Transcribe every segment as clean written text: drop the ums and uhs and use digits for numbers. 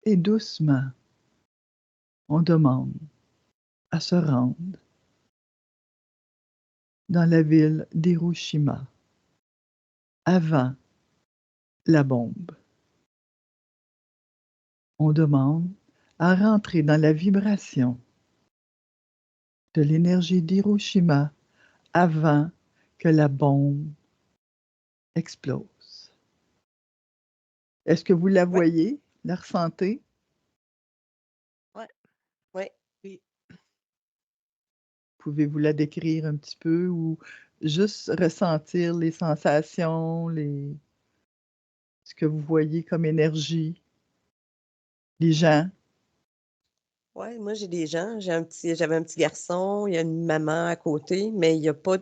Et doucement, on demande à se rendre dans la ville d'Hiroshima avant la bombe. On demande à rentrer dans la vibration de l'énergie d'Hiroshima avant que la bombe explose. Est-ce que vous la Ouais, voyez, la ressentez? ouais, ouais, oui. Pouvez-vous la décrire un petit peu ou juste ressentir les sensations, ce que vous voyez comme énergie, les gens? Ouais, moi j'ai des gens, j'avais un petit garçon, il y a une maman à côté, mais il y a pas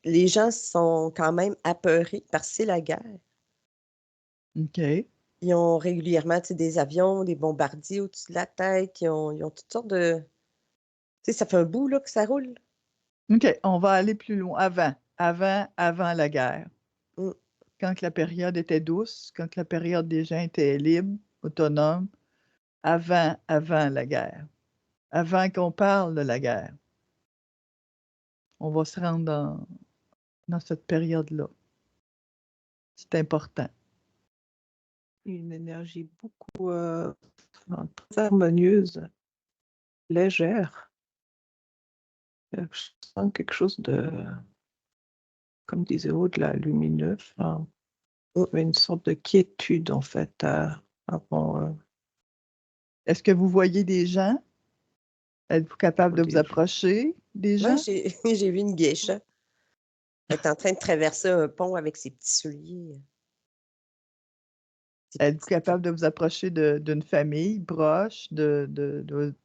les gens sont quand même apeurés parce que c'est la guerre. OK. Ils ont régulièrement, tu sais, des avions, des bombardiers au-dessus de la tête, ils ont toutes sortes de tu sais, ça fait un bout là que ça roule. OK, on va aller plus loin. Avant la guerre. Mmh. Quand que la période était douce, quand que la période des gens étaient libres, autonomes, avant la guerre. Avant qu'on parle de la guerre. On va se rendre dans cette période-là. C'est important. Une énergie beaucoup, très harmonieuse, légère. Je sens quelque chose de, comme disait Aude là, lumineux, enfin, Mmh. il y avait une sorte de quiétude en fait, avant, Est-ce que vous voyez des gens? Êtes-vous capable de vous des gens. approcher des Ouais, gens? j'ai vu une geisha. Elle est en train de traverser un pont avec ses petits souliers, ses Êtes-vous petites capable de vous approcher d'une famille proche, de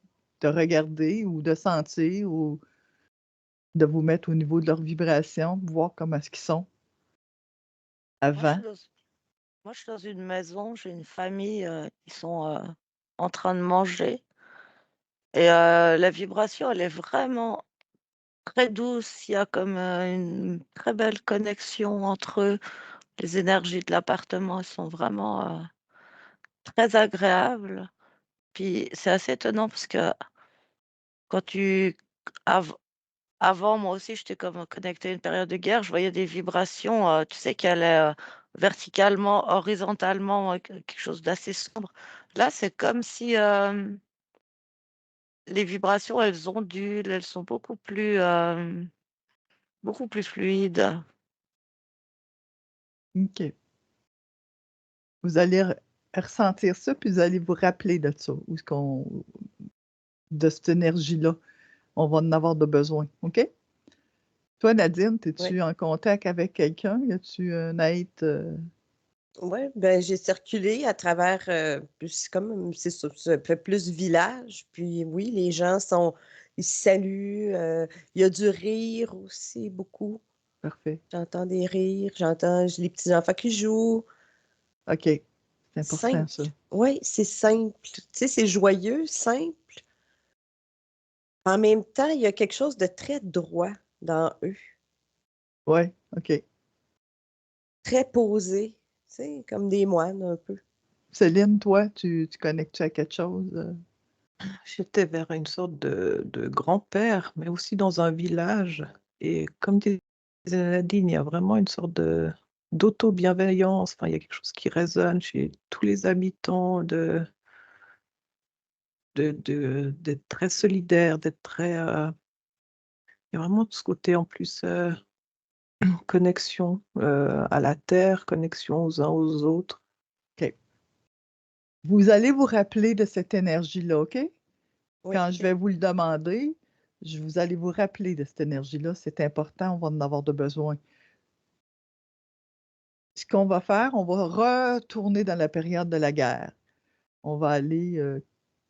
regarder ou de sentir ou de vous mettre au niveau de leur vibration, voir comment est-ce qu'ils sont Moi, je avant? suis dans moi, je suis dans une maison, j'ai une famille, qui sont, en train de manger et la vibration, elle est vraiment très douce. Il y a comme, une très belle connexion entre eux. Les énergies de l'appartement, elles sont vraiment, très agréables. Puis c'est assez étonnant parce que quand tu av avant, moi aussi, j'étais comme connectée à une période de guerre, je voyais des vibrations, tu sais, qui allaient, verticalement, horizontalement, quelque chose d'assez sombre. Là, c'est comme si, les vibrations, elles ondulent, elles sont beaucoup plus fluides. OK. Vous allez ressentir ça, puis vous allez vous rappeler de ça, de cette énergie-là. On va en avoir de besoin, OK? Toi, Nadine, ouais. es-tu en contact avec quelqu'un? Y a-tu un être, Ouais, ben, j'ai circulé à travers, c'est comme ça fait plus village, puis oui, les gens ils se saluent, il y a du rire aussi beaucoup. parfait. J'entends des rires, j'entends les petits enfants qui jouent. OK. C'est important Simple. ça. Oui, c'est simple. Tu sais, c'est joyeux, simple. En même temps, il y a quelque chose de très droit dans eux, Ouais, OK. très posé, tu sais, comme des moines un peu. Céline, toi, tu connectes-tu à quelque chose, J'étais vers une sorte de grand-père, mais aussi dans un village et comme disait Nadine, il y a vraiment une sorte de d'auto-bienveillance, enfin, il y a quelque chose qui résonne chez tous les habitants d'être très solidaire, d'être très, il y a vraiment tout ce côté en plus, connexion, à la terre, connexion aux uns aux autres. OK. Vous allez vous rappeler de cette énergie-là, OK? Oui, Quand je vais vous le demander, vous allez vous rappeler de cette énergie-là, c'est important, on va en avoir de besoin. Ce qu'on va faire, on va retourner dans la période de la guerre. On va aller,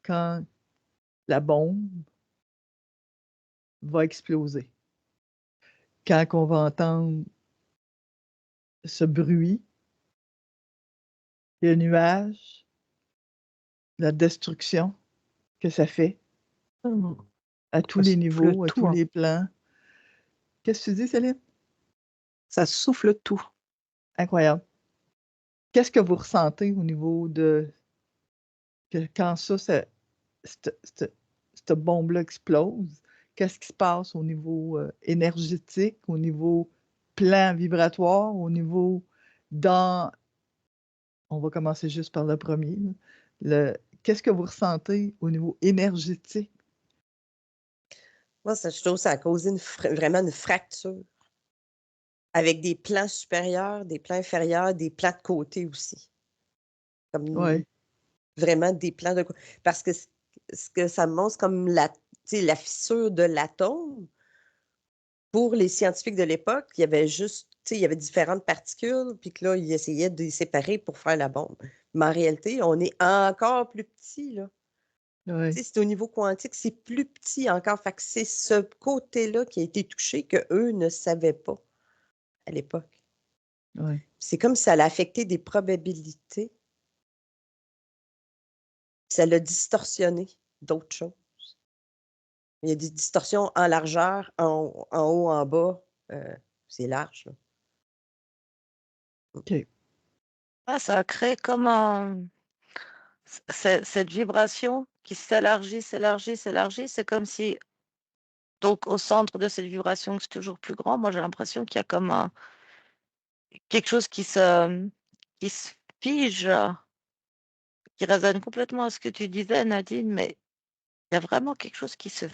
quand la bombe va exploser. Quand on va entendre ce bruit, les nuages, la destruction que ça fait Mmh. à tous Ça les souffle niveaux, à tout, tous hein. les plans. Qu'est-ce que tu dis, Céline? Ça souffle tout. Incroyable. Qu'est-ce que vous ressentez au niveau de que quand cette bombe-là explose, qu'est-ce qui se passe au niveau énergétique, au niveau plan vibratoire, au niveau dans... On va commencer juste par le premier. Qu'est-ce que vous ressentez au niveau énergétique? Moi, je trouve que ça a causé vraiment une fracture avec des plans supérieurs, des plans inférieurs, des plans de côté aussi. Comme Oui, vraiment des plans de côté. Parce que ce que ça montre, c'est comme la fissure de l'atome. Pour les scientifiques de l'époque, il y avait juste, il y avait différentes particules, puis que là, ils essayaient de les séparer pour faire la bombe. Mais en réalité, on est encore plus petit, là. oui, C'est au niveau quantique, c'est plus petit encore. Fait que c'est ce côté-là qui a été touché qu'eux ne savaient pas à l'époque. oui. C'est comme si ça allait affecter des probabilités. Ça l'a distorsionné d'autres choses. Il y a des distorsions en largeur, en haut, en bas. C'est large, là. OK. Ah, ça a créé comme cette vibration qui s'élargit, s'élargit, s'élargit. C'est comme si, donc, au centre de cette vibration, c'est toujours plus grand. Moi, j'ai l'impression qu'il y a comme quelque chose qui se fige, qui résonne complètement à ce que tu disais, Nadine, mais il y a vraiment quelque chose qui se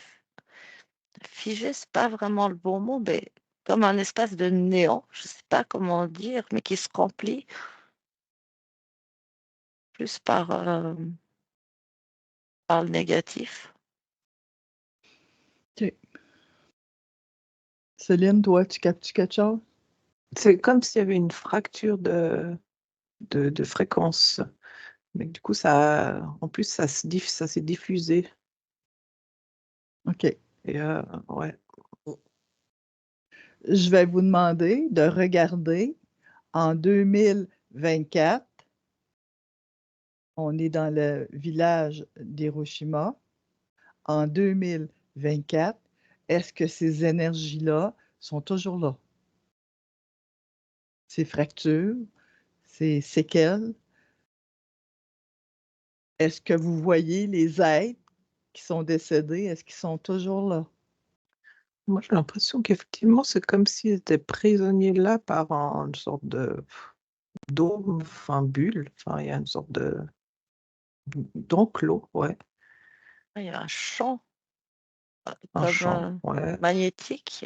fige, c'est pas vraiment le bon mot, mais comme un espace de néant, je sais pas comment dire, mais qui se remplit plus par le négatif. OK. Céline, toi, tu captes quelque chose? C'est comme s'il y avait une fracture de fréquence. Mais du coup, en plus, ça s'est diffusé. OK. Et ouais. Je vais vous demander de regarder en 2024, on est dans le village d'Hiroshima. En 2024, est-ce que ces énergies-là sont toujours là? Ces fractures, ces séquelles? Est-ce que vous voyez les êtres qui sont décédés? Est-ce qu'ils sont toujours là? Moi, j'ai l'impression qu'effectivement, c'est comme s'ils étaient prisonniers là par une sorte de dôme, enfin bulle. Enfin, il y a une sorte d'enclos, ouais. Ah, il y a un champ Un comme champ, ouais. magnétique.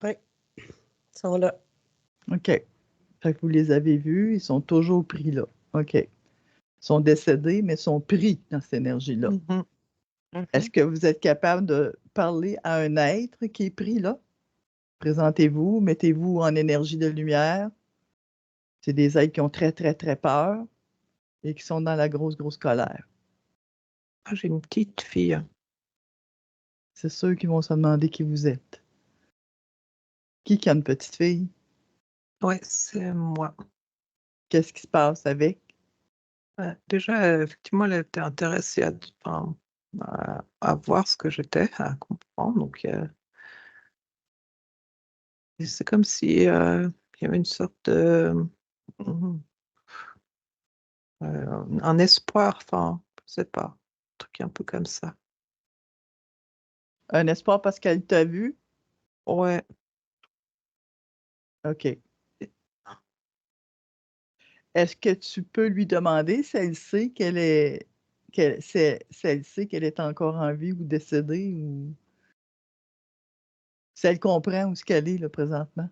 Oui, ils sont là. OK. Fait que vous les avez vus, ils sont toujours pris là. OK. Ils sont décédés, mais sont pris dans cette énergie-là. Mhm. Est-ce que vous êtes capable de parler à un être qui est pris là? Présentez-vous, mettez-vous en énergie de lumière. C'est des êtres qui ont très, très, très peur et qui sont dans la grosse, grosse colère. Ah, j'ai une petite fille. C'est ceux qui vont se demander qui vous êtes. Qui a une petite fille? Ouais, c'est moi. Qu'est-ce qui se passe avec? Ouais, déjà, effectivement, elle était intéressée enfin, à voir ce que j'étais, à comprendre. Donc, et c'est comme si il y avait une sorte mmh, un espoir, enfin, je sais pas, un truc un peu comme ça. Un espoir parce qu'elle t'a vu? Ouais. OK. Est-ce que tu peux lui demander si elle sait si elle sait qu'elle est encore en vie ou décédée ou si elle comprend où ce qu'elle est là présentement?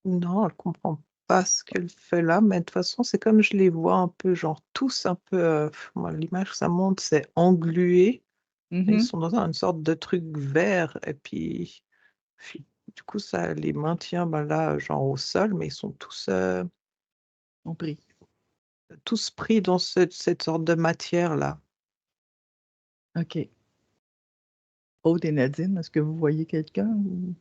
Non, elle comprend pas ce qu'elle fait là, mais de toute façon, c'est comme je les vois un peu, genre tous un peu, moi l'image que ça montre, c'est englués. Et ils Mmh. sont dans une sorte de truc vert et puis du coup ça les maintient, ben, là, genre au sol, mais ils sont Compris. tous pris dans cette sorte de matière-là. OK. Aude et Nadine, est-ce que vous voyez quelqu'un ou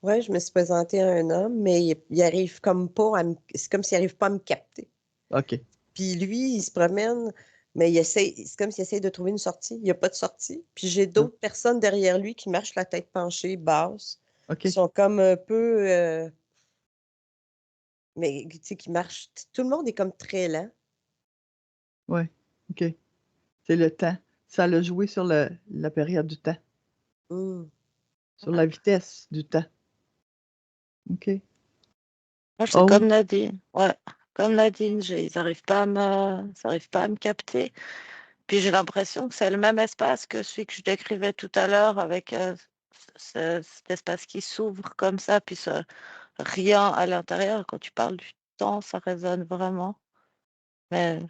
Oui, je me suis présentée à un homme, mais il arrive comme pas c'est comme s'il arrive pas à me capter. OK, Puis lui, il se promène, mais c'est comme s'il essaie de trouver une sortie. Il n'y a pas de sortie. Puis j'ai là, d'autres personnes derrière lui qui marchent la tête penchée, basse, qui OK, sont comme un peu, mais tu sais, qui marchent. Tout le monde est comme très lent. Ouais, OK. C'est le temps. Ça l'a joué sur la période du temps, Mmh. sur Ouais. la vitesse du temps. OK. Moi, c'est Ah oui? comme Nadine. Ouais, comme Nadine, ils n'arrivent pas à me capter. Puis j'ai l'impression que c'est le même espace que celui que je décrivais tout à l'heure avec cet espace qui s'ouvre comme ça, puis rien à l'intérieur. Quand tu parles du temps, ça résonne vraiment. Mais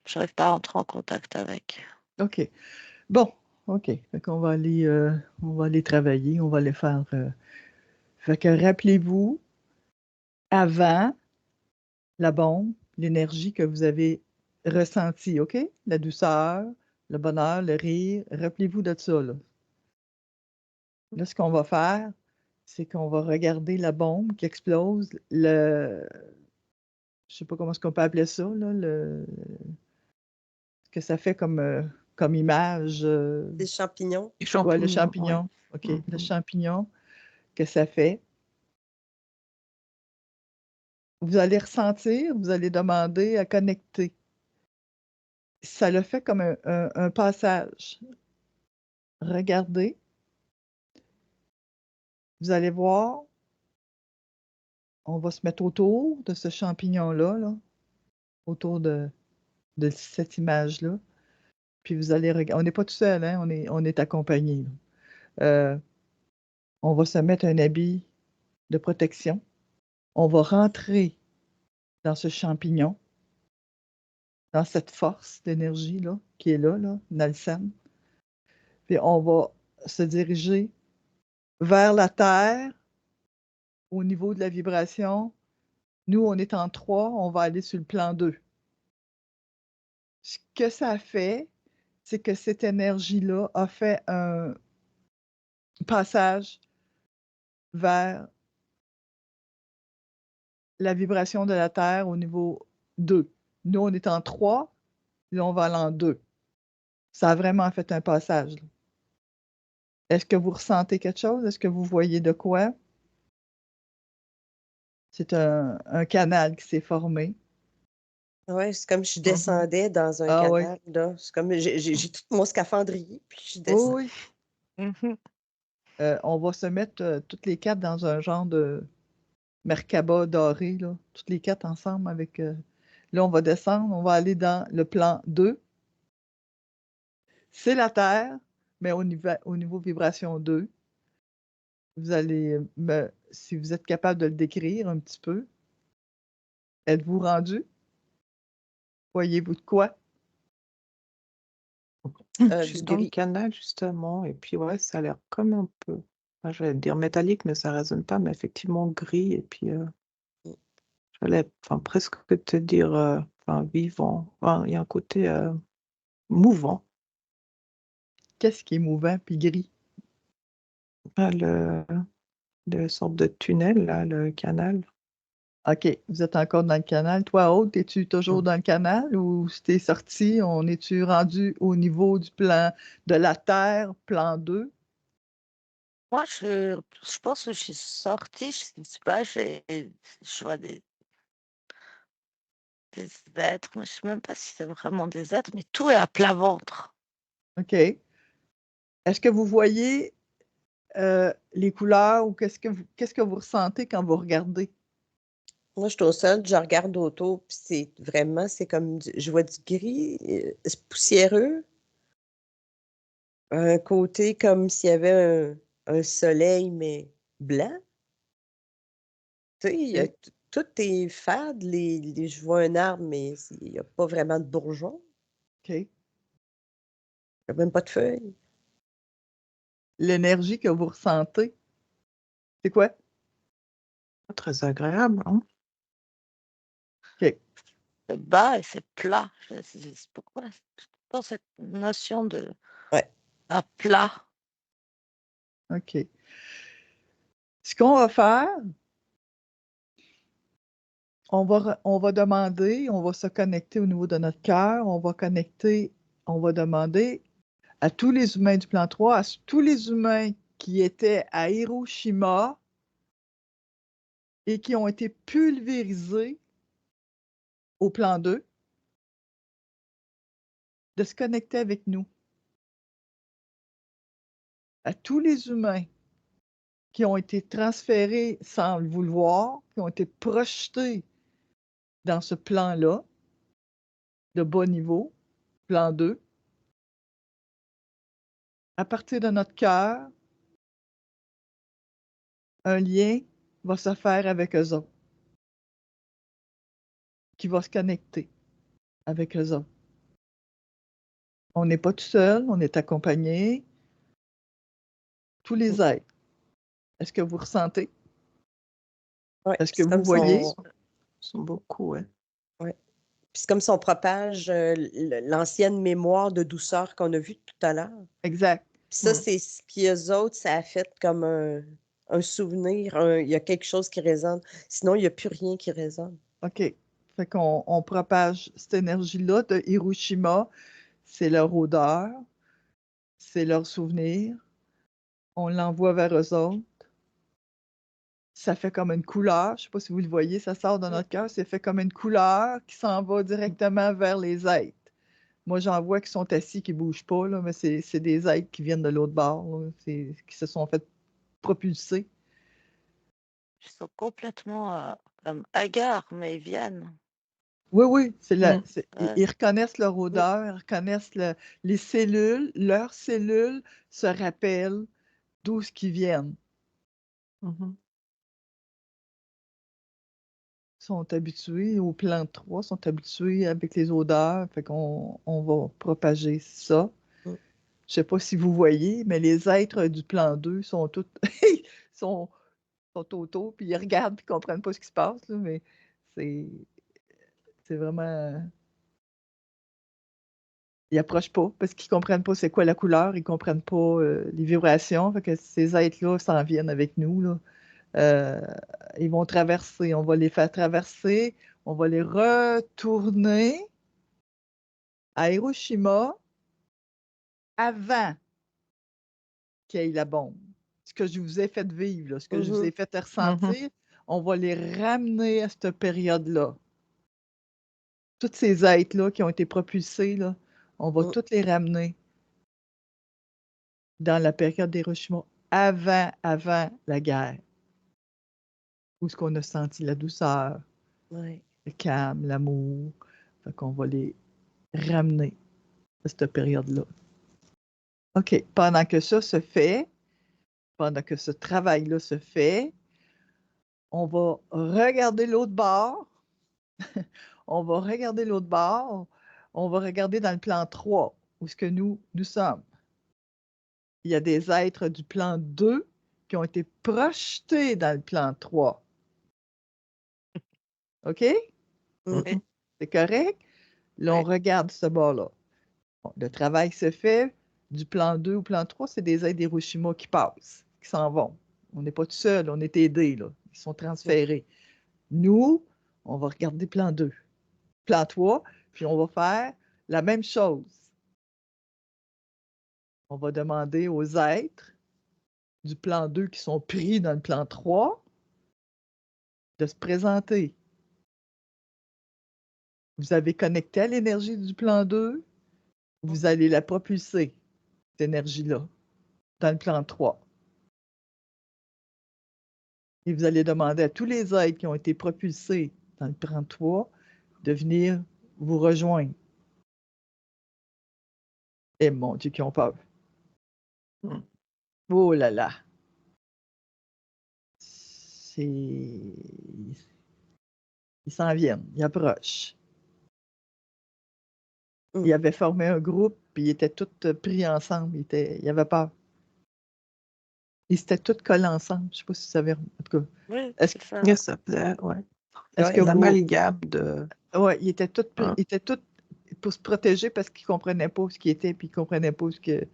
j'arrive pas à entrer en contact avec. OK. Bon, OK. Fait qu'on on va aller travailler, on va aller faire, fait que rappelez-vous, avant la bombe, l'énergie que vous avez ressentie, OK? La douceur, le bonheur, le rire, rappelez-vous de ça, là. Là, ce qu'on va faire, c'est qu'on va regarder la bombe qui explose, je sais pas comment est-ce qu'on peut appeler ça, là, ce que ça fait comme image, Des champignons. Les ouais, le champignons, ouais. champignon, OK, le Mhm. champignon que ça fait. Vous allez ressentir, vous allez demander à connecter. Ça le fait comme un passage. Regardez, vous allez voir, on va se mettre autour de ce champignon-là, là, autour de cette image-là, puis vous allez rega on n'est pas tout seul, hein, on est accompagnés, là. On va se mettre un habit de protection. On va rentrer dans ce champignon, dans cette force d'énergie, là, qui est là, Nalsan. Puis on va se diriger vers la terre au niveau de la vibration. Nous, on est en 3, on va aller sur le plan 2. Ce que ça fait, c'est que cette énergie-là a fait un passage vers la vibration de la terre au niveau 2. Nous, on est en 3, là, on va aller en 2. Ça a vraiment fait un passage, là. Est-ce que vous ressentez quelque chose? Est-ce que vous voyez de quoi? C'est un canal qui s'est formé. Ouais, c'est comme je Mhm. descendais dans un Ah oui. canal, là. C'est comme j'ai tout mon scaphandrier, puis je Oui, descends. oui. Mhm. On va se mettre, toutes les 4 dans un genre de Merkaba doré, là, toutes les 4 ensemble avec, là, on va descendre, on va aller dans le plan 2. C'est la Terre, mais au niveau vibration 2. Vous allez si vous êtes capable de le décrire un petit peu. Êtes-vous rendu? Voyez-vous de quoi? Je suis Du dans le gris. canal justement, et puis ouais, ça a l'air comme un peu, enfin, j'allais dire métallique, mais ça résonne pas, mais effectivement gris, et puis Mmh. j'allais enfin, presque te dire enfin, vivant. Enfin, il y a un côté mouvant. Qu'est-ce qui est mouvant puis gris? Ah, le sorte de tunnel, là, le canal. OK, vous êtes encore dans le canal. Toi, Aude, es-tu toujours Mm. dans le canal ou si tu sorti, on est-tu rendu au niveau du plan de la Terre, plan 2? Moi, je pense que je suis sortie, je sais pas, je vois des êtres, mais je sais même pas si c'est vraiment des êtres, mais tout est à plat ventre. OK. Est-ce que vous voyez, les couleurs ou qu'est-ce que vous ressentez quand vous regardez? Moi, je suis au sol, je regarde autour, puis c'est comme je vois du gris, c'est poussiéreux, un côté comme s'il y avait un soleil, mais blanc. Tu sais, OK, tout est fade, je vois un arbre, mais il n'y a pas vraiment de bourgeons, OK. il n'y a même pas de feuilles. L'énergie que vous ressentez, c'est quoi? Pas très agréable, hein. OK, C'est bas et c'est plat. C'est pourquoi dans cette notion de Ouais. à plat. OK. Ce qu'on va faire, on va demander, on va se connecter au niveau de notre cœur, on va demander à tous les humains du plan 3, tous les humains qui étaient à Hiroshima et qui ont été pulvérisés au plan 2 de se connecter avec nous. À tous les humains qui ont été transférés sans le vouloir, qui ont été projetés dans ce plan-là, de bas niveau, plan 2. À partir de notre cœur, un lien va se faire avec eux autres, qui va se connecter avec eux autres. On n'est pas tout seul, on est accompagné. Tous les êtres. Est-ce que vous ressentez? Ouais, Est-ce puis que c'est vous comme si voyez? on- sont beaucoup, ouais. ouais. Puis c'est comme si on propage l'ancienne mémoire de douceur qu'on a vue tout à l'heure. Exact. Puis ça, Mm. c'est ce qui, eux autres, ça a fait comme un souvenir. Il y a quelque chose qui résonne. Sinon, il n'y a plus rien qui résonne. OK. Fait qu'on propage cette énergie-là de Hiroshima. C'est leur odeur, c'est leur souvenir. On l'envoie vers eux autres. Ça fait comme une couleur. Je ne sais pas si vous le voyez, ça sort de notre cœur. C'est fait comme une couleur qui s'en va directement vers les êtres. Moi, j'en vois qui sont assis, qui ne bougent pas, là, mais c'est des êtres qui viennent de l'autre bord, là, qui se sont fait propulser. Ils sont complètement comme hagards, mais ils viennent. Oui, oui, Mm. ils reconnaissent leur Mm. odeur, ils reconnaissent les cellules, leurs cellules se rappellent d'où ce qu'ils viennent. Mhm. Ils sont habitués au plan 3, sont habitués avec les odeurs, fait qu'on va propager ça. Mm. Je sais pas si vous voyez, mais les êtres du plan 2 sont tous sont, sont autour, puis ils regardent, puis ils comprennent pas ce qui se passe, là, mais c'est vraiment... Ils approchent pas parce qu'ils comprennent pas c'est quoi la couleur, ils comprennent pas les vibrations. Fait que ces êtres-là s'en viennent avec nous, là. Euh, ils vont traverser, on va les faire traverser, on va les retourner à Hiroshima avant qu'il y ait la bombe. Ce que je vous ai fait vivre, là, ce que je vous ai fait ressentir, on va les ramener à cette période-là. Tous ces êtres-là qui ont été propulsés, là, on va Mm. tous les ramener dans la période d'Hiroshima, avant la guerre, où ce qu'on a senti la douceur, Ouais. le calme, l'amour. Fait qu'on va les ramener à cette période-là. OK. Pendant que ça se fait, pendant que ce travail-là se fait, on va regarder l'autre bord. On va regarder l'autre bord. On va regarder dans le plan 3, où ce que nous sommes. Il y a des êtres du plan 2 qui ont été projetés dans le plan 3. OK? Mm. Mhm. C'est correct? Là, on Ouais. regarde ce bord-là. Bon, le travail se fait. Du plan 2 au plan 3, c'est des êtres d'Hiroshima qui passent, qui s'en vont. On n'est pas tout seul, on est aidés, là. Ils sont transférés. Nous, on va regarder plan 2, plan 3, puis on va faire la même chose. On va demander aux êtres du plan 2 qui sont pris dans le plan 3 de se présenter. Vous avez connecté à l'énergie du plan 2, vous allez la propulser, cette énergie-là, dans le plan 3. Et vous allez demander à tous les êtres qui ont été propulsés dans le plan 3 de venir vous rejoindre. Et mon Dieu, qui ont peur. Mm. Oh là là. Ils s'en viennent, ils approchent. Mm. Ils avaient formé un groupe, puis ils étaient tous pris ensemble. Ils avaient peur. Ils étaient tous collés ensemble. Je ne sais pas si vous savez. En tout cas, Oui, est-ce c'est ça. Yes, ça plaît, ouais. est-ce que Un vous. amalgame de. Oui, ils étaient tous Hein? pour se protéger parce qu'ils ne comprenaient pas ce qui était, puis ils ne comprenaient pas ce que.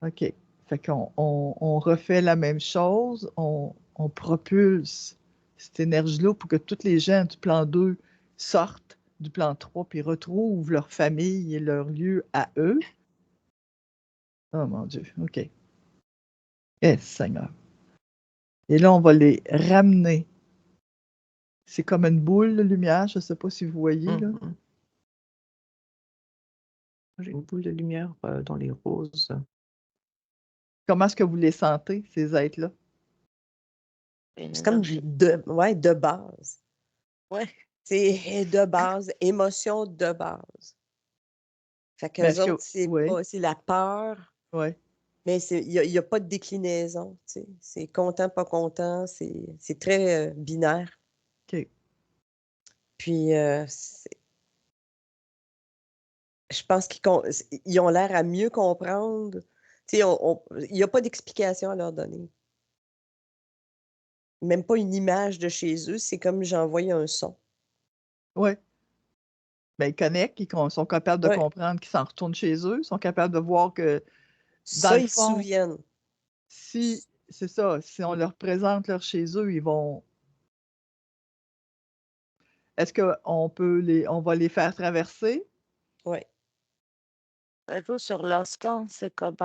OK. Fait qu'on refait la même chose. On propulse cette énergie-là pour que tous les gens du plan 2 sortent du plan 3 puis retrouvent leur famille et leur lieu à eux. Oh mon Dieu, OK. Eh, Seigneur. Et là, on va les ramener. C'est comme une boule de lumière, je ne sais pas si vous voyez, là. Mhm. J'ai une boule de lumière dans les roses. Comment est-ce que vous les sentez, ces êtres-là? Une C'est comme énergie. de base. Ouais. C'est de base, émotion de base. Fait Mais est-ce qu'eux que... autres, c'est Oui, pas, c'est la peur, oui. mais il n'y a pas de déclinaison. Tu sais. C'est content, pas content. C'est très binaire. OK. Puis, je pense qu'ils ont l'air à mieux comprendre. Tu sais, il n'y a pas d'explication à leur donner. Même pas une image de chez eux. C'est comme j'envoie un son. Oui. Ben, ils connectent, sont capables de Ouais. comprendre qu'ils s'en retournent chez eux, ils sont capables de voir que, dans Ça, le ils se fond, souviennent. si, c'est ça, si on leur présente leur chez eux, ils vont... Est-ce on va les faire traverser? Oui. Ça joue sur l'instinct. C'est comme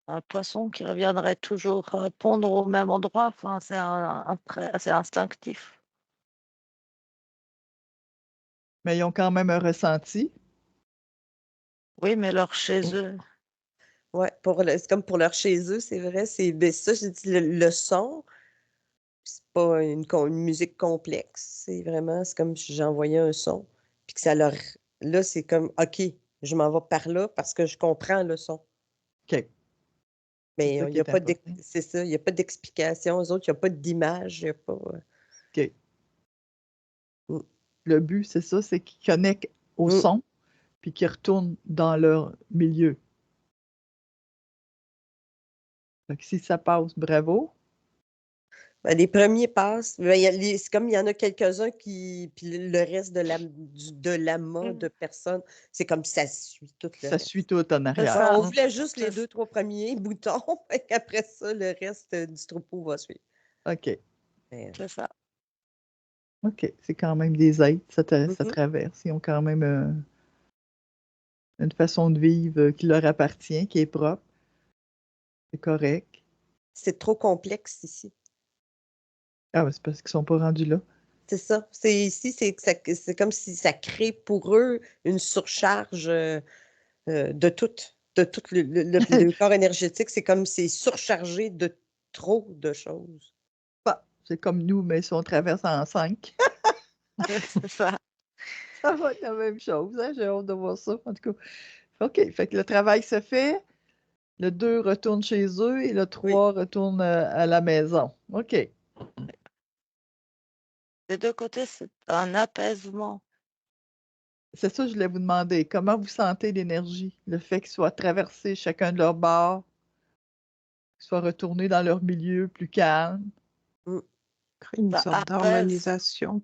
un poisson qui reviendrait toujours pondre au même endroit. Enfin, c'est instinctif. Mais ils ont quand même un ressenti. Oui, mais leur chez eux. Ouais, c'est comme pour leur chez eux, c'est vrai. Ben, ça, j'ai dit le son, c'est pas une musique complexe. C'est comme si j'envoyais un son. Puis que ça leur. Là, c'est comme OK, je m'en vais par là parce que je comprends le son. OK. C'est Mais ça il qui n'y a est pas important. c'est ça, il n'y a pas d'explication. Aux autres, il n'y a pas d'image, il n'y a pas. OK. Mm. Le but, c'est ça, c'est qu'ils connectent au Mm. son, puis qu'ils retournent dans leur milieu. Fait que si ça passe, bravo. Ben, les premiers passent. Ben, c'est comme il y en a quelques-uns qui. Puis le reste de l'amas de personnes, c'est comme ça suit tout le Ça reste. suit tout en C'est arrière. Ouais, ça. on voulait juste les C'est 2-3 premiers boutons, et qu'après ça, le reste du troupeau va suivre. OK. Mais, c'est ça. OK. C'est quand même des êtres, ça mhm. traverse. Ils ont quand même une façon de vivre qui leur appartient, qui est propre. C'est correct. C'est trop complexe ici. Ah, ben, c'est parce qu'ils sont pas rendus là. C'est ça. Ici, c'est comme si ça crée pour eux une surcharge de tout. De tout le corps énergétique, c'est comme c'est surchargé de trop de choses. Bah, c'est comme nous, mais si on traverse en 5, C'est ça. ça va être la même chose. Hein? J'ai hâte de voir ça. En tout cas, OK. Fait que le travail se fait. Le 2 retourne chez eux et le Oui. 3 retourne à la maison. OK. Des deux côtés, c'est un apaisement. C'est ça que je voulais vous demander. Comment vous sentez l'énergie? Le fait qu'ils soient traversés chacun de leur bord, qu'ils soient retournés dans leur milieu plus calme. Mm. Crée une Ça sorte apaise. d'harmonisation.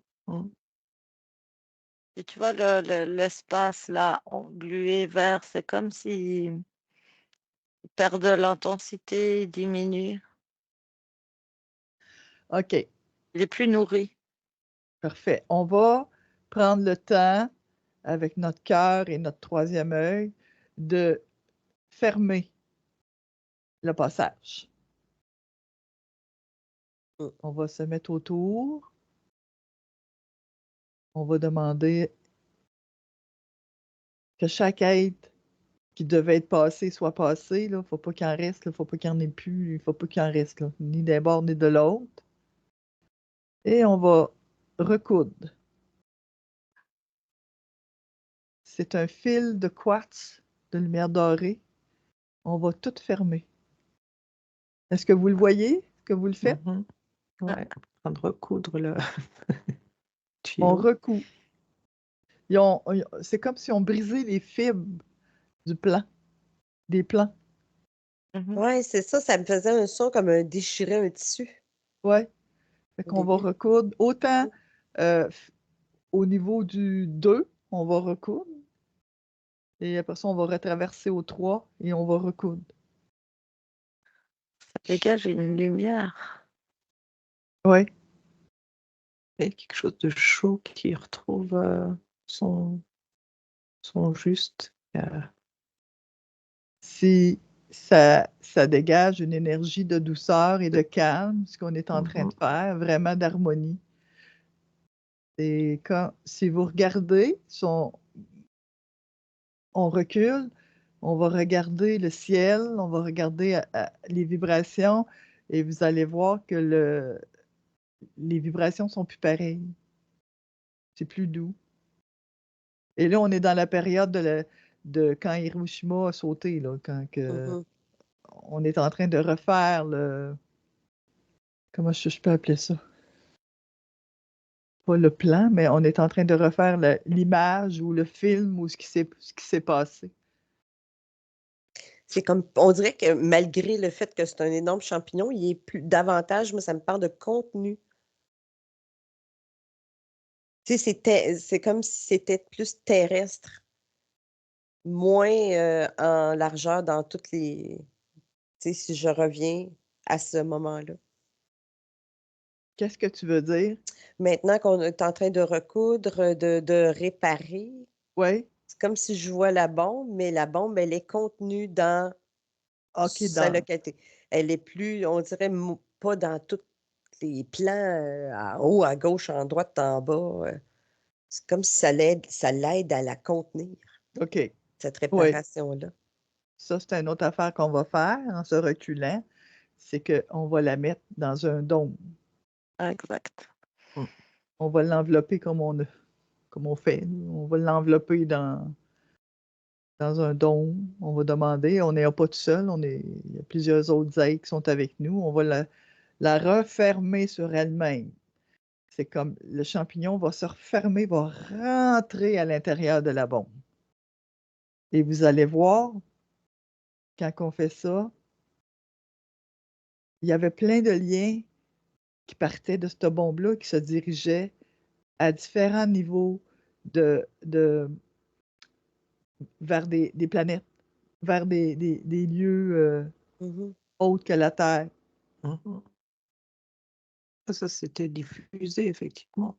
Et tu vois, l'espace là, englué vert, c'est comme si il perd de l'intensité, il diminue. OK. Il est plus nourri. Parfait. On va prendre le temps, avec notre cœur et notre troisième œil, de fermer le passage. Mm. On va se mettre autour. On va demander que chaque être qui devait être passé soit passé. Il ne faut pas qu'il en reste, il ne faut pas qu'il n'y en ait plus, il ne faut pas qu'il en reste, là, ni d'un bord ni de l'autre. Et on va recoudre. C'est un fil de quartz de lumière dorée. On va tout fermer. Est-ce que vous le voyez? Est-ce que vous le faites? Mhm. Ouais, en train de recoudre le On tuyau. recoud. C'est comme si on brisait les fibres du plan, des plans. Mhm. Ouais, c'est ça, ça me faisait un son comme un déchirer un tissu Ouais. Fait au qu'on va début. recoudre. Autant au niveau du 2, on va recoudre. Et après ça, on va retraverser au 3 et on va recoudre. Ça dégage une lumière. Oui. Et quelque chose de chaud qui retrouve son juste. Si ça dégage une énergie de douceur et de calme, ce qu'on est en train de faire, vraiment d'harmonie. Et si vous regardez, on recule, on va regarder le ciel, on va regarder les vibrations et vous allez voir que les vibrations sont plus pareilles. C'est plus doux. Et là, on est dans la période de quand Hiroshima a sauté, là, quand Mhm. on est en train de refaire comment je peux appeler ça? Pas le plan, mais on est en train de refaire l'image ou le film ou ce qui s'est passé. C'est comme, on dirait que malgré le fait que c'est un énorme champignon, il est plus davantage, moi, ça me parle de contenu. Tu sais, c'est comme si c'était plus terrestre, moins en largeur dans toutes les. Tu sais, si je reviens à ce moment-là. Qu'est-ce que tu veux dire? Maintenant qu'on est en train de recoudre, de réparer, Oui? c'est comme si je vois la bombe, mais la bombe, elle est contenue dans OK, sa localité. Elle est plus, on dirait, pas dans tous les plans, en haut, à gauche, en droite, en bas. C'est comme si ça l'aide à la contenir, OK. cette Oui. réparation-là. Ça, c'est une autre affaire qu'on va faire en se reculant, c'est qu'on va la mettre dans un dôme. Exact. On va l'envelopper comme on fait. On va l'envelopper dans un dôme. On va demander, on n'est pas tout seul, il y a plusieurs autres êtres qui sont avec nous. On va la refermer sur elle-même. C'est comme le champignon va se refermer, va rentrer à l'intérieur de la bombe. Et vous allez voir, quand on fait ça, il y avait plein de liens qui partaient de cette bombe-là, qui se dirigeaient à différents niveaux vers des planètes, vers des lieux Mhm. autres que la Terre. Mhm. Ça s'était diffusé, effectivement.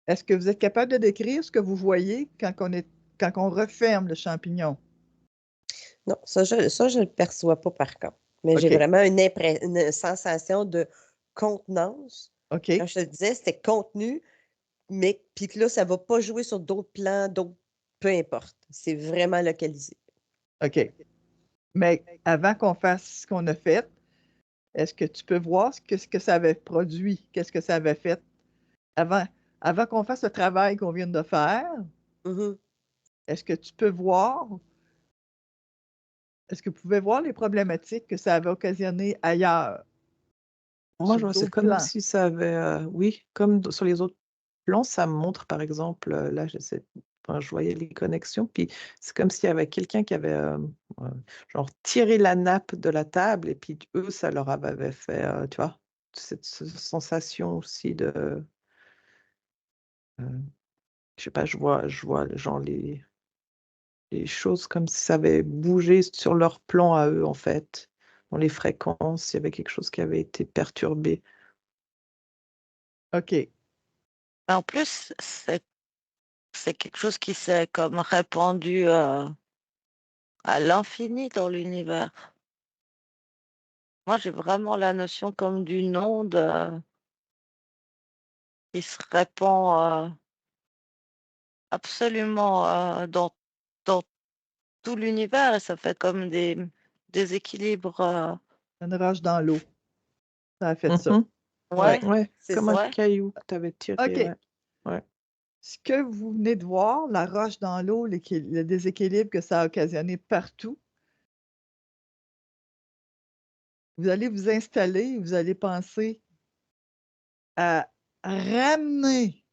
Est-ce que vous êtes capable de décrire ce que vous voyez quand on referme le champignon? Non, ça, je ne le perçois pas par contre. Mais j'ai OK. vraiment une sensation de contenance. Quand OK. je te disais, c'était contenu, mais puis que là, ça ne va pas jouer sur d'autres plans, peu importe. C'est vraiment localisé. OK. Mais avant qu'on fasse ce qu'on a fait, est-ce que tu peux voir ce que ça avait produit? Qu'est-ce que ça avait fait avant, avant qu'on fasse le travail qu'on vient de faire? Mhm. Est-ce que tu peux voir, est-ce que vous pouvez voir les problématiques que ça avait occasionné ailleurs, Moi, je sur vois, c'est d'autres comme plans? si ça avait, oui, comme sur les autres plans, ça me montre, par exemple, là, enfin, je voyais les connexions, puis c'est comme s'il y avait quelqu'un qui avait, genre tiré la nappe de la table et puis eux, ça leur avait fait, tu vois? Cette sensation aussi de, je sais pas, je vois genre les choses comme si ça avait bougé sur leur plan à eux, en fait, dans les fréquences, il y avait quelque chose qui avait été perturbé. OK. En plus, c'est quelque chose qui s'est comme répandu à l'infini dans l'univers. Moi, j'ai vraiment la notion comme d'une onde qui se répand absolument dans tout l'univers et ça fait comme des équilibres. Une roche dans l'eau. Ça a fait ça. Mmh. Ouais. Ouais, Ouais, C'est comme un ça. ouais. caillou que tu avais tiré, OK. ouais. Ouais. Ce que vous venez de voir, la roche dans l'eau, le déséquilibre que ça a occasionné partout, vous allez vous installer, vous allez penser à ramener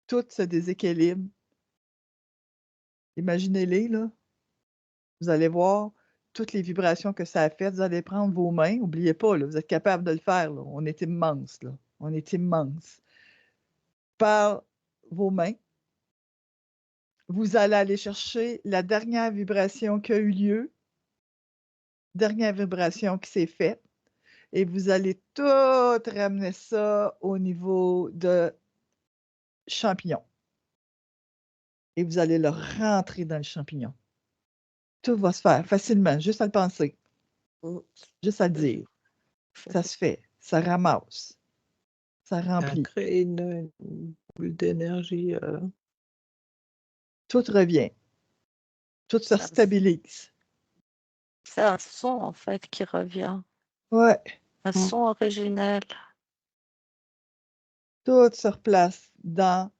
tout ce déséquilibre. Imaginez-les, là. Vous allez voir toutes les vibrations que ça a faites. Vous allez prendre vos mains. N'oubliez pas, là, vous êtes capable de le faire, là. On est immense, là. On est immense. Par vos mains, vous allez aller chercher la dernière vibration qui a eu lieu, dernière vibration qui s'est faite, et vous allez tout ramener ça au niveau de champignon. Et vous allez le rentrer dans le champignon. Tout va se faire facilement, juste à le penser, Mm. juste à le dire. Ça se fait, ça ramasse, ça Ça a remplit. créé une bulle d'énergie, Tout revient. Tout se Ça- stabilise. C'est un son, en fait, qui revient. Ouais, Un son originel. tout se replace dans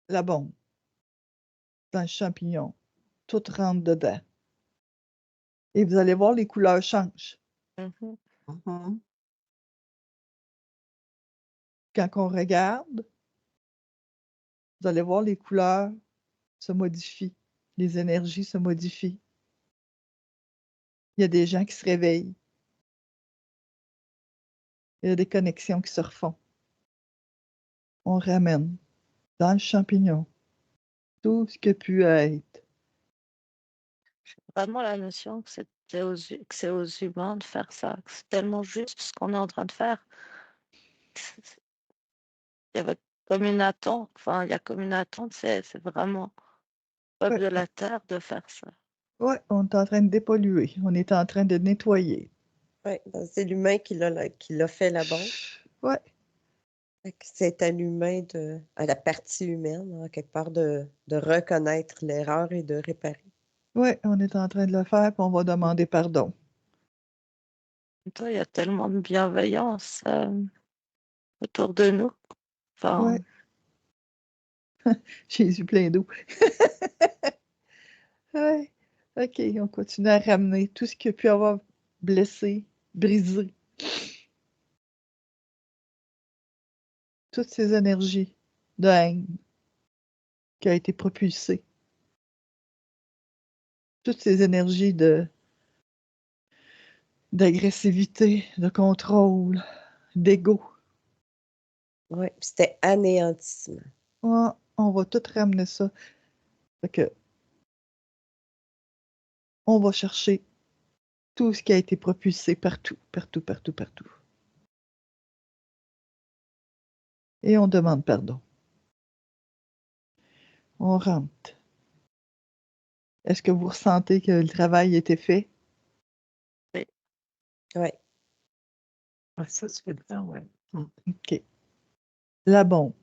la bombe, dans le champignon. Tout rentre dedans. Et vous allez voir, les couleurs changent. Mhm. Mhm. Quand on regarde, vous allez voir, les couleurs se modifient. Les énergies se modifient. Il y a des gens qui se réveillent. Il y a des connexions qui se refont. On ramène dans le champignon tout ce qui a pu être. Vraiment la notion que c'est aux humains de faire ça. Que c'est tellement juste ce qu'on est en train de faire. Il y avait comme une attente. Enfin, il y a comme une attente. C'est vraiment le peuple Ouais, de la Terre de faire ça. ouais, on est en train de dépolluer. On est en train de nettoyer. Oui, c'est l'humain qui l'a fait la bombe. Ouais, Fait que c'est à l'humain à la partie humaine, en quelque part, de reconnaître l'erreur et de réparer. ouais, on est en train de le faire, puis on va demander pardon. Toi, il y a tellement de bienveillance autour de nous. Enfin, Ouais, Jésus plein d'eau. Ouais, OK, on continue à ramener tout ce qui a pu avoir blessé, brisé. Toutes ces énergies de haine qui a été propulsée. Toutes ces énergies d'agressivité, de contrôle, d'ego. Oui, c'était anéantissement. Ouais, on va tout ramener ça. Fait que on va chercher tout ce qui a été propulsé partout, partout, partout, partout. Et on demande pardon. On rentre. Est-ce que vous ressentez que le travail a été fait? oui. Oui. Ouais, ça se fait bien, ouais. OK. La bombe.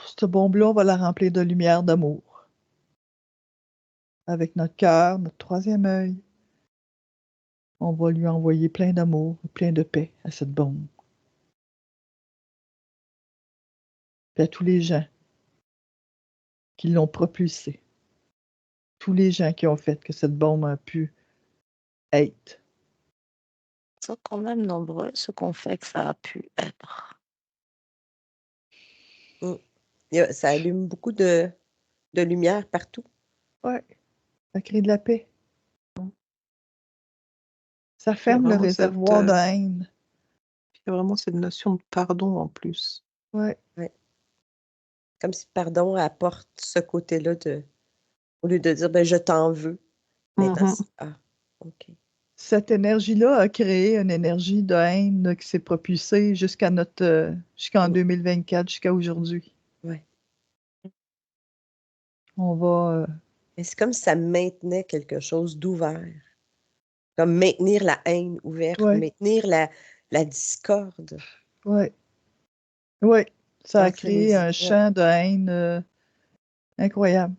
Cette bombe-là, on va la remplir de lumière, d'amour. Avec notre cœur, notre troisième œil, on va lui envoyer plein d'amour, plein de paix à cette bombe. Puis à tous les gens qui l'ont propulsée. Tous les gens qui ont fait que cette bombe a pu être. Ils sont quand même nombreux, ce qu'on fait que ça a pu être. Mm. Ça allume beaucoup de lumière partout. Ouais, ça crée de la paix. Ça Il y a ferme le vraiment cette, réservoir de haine. il y a vraiment cette notion de pardon en plus. Ouais, Comme si pardon apporte ce côté-là au lieu de dire ben, je t'en veux. Maintenant, Mhm. ah, OK. cette énergie-là a créé une énergie de haine qui s'est propulsée jusqu'en Mm. 2024, jusqu'à aujourd'hui. Ouais. On va, Mais c'est comme si ça maintenait quelque chose d'ouvert. Comme maintenir la haine ouverte, ouais, maintenir la discorde ouais, ouais, ça a entre créé les... un Ouais. champ de haine incroyable.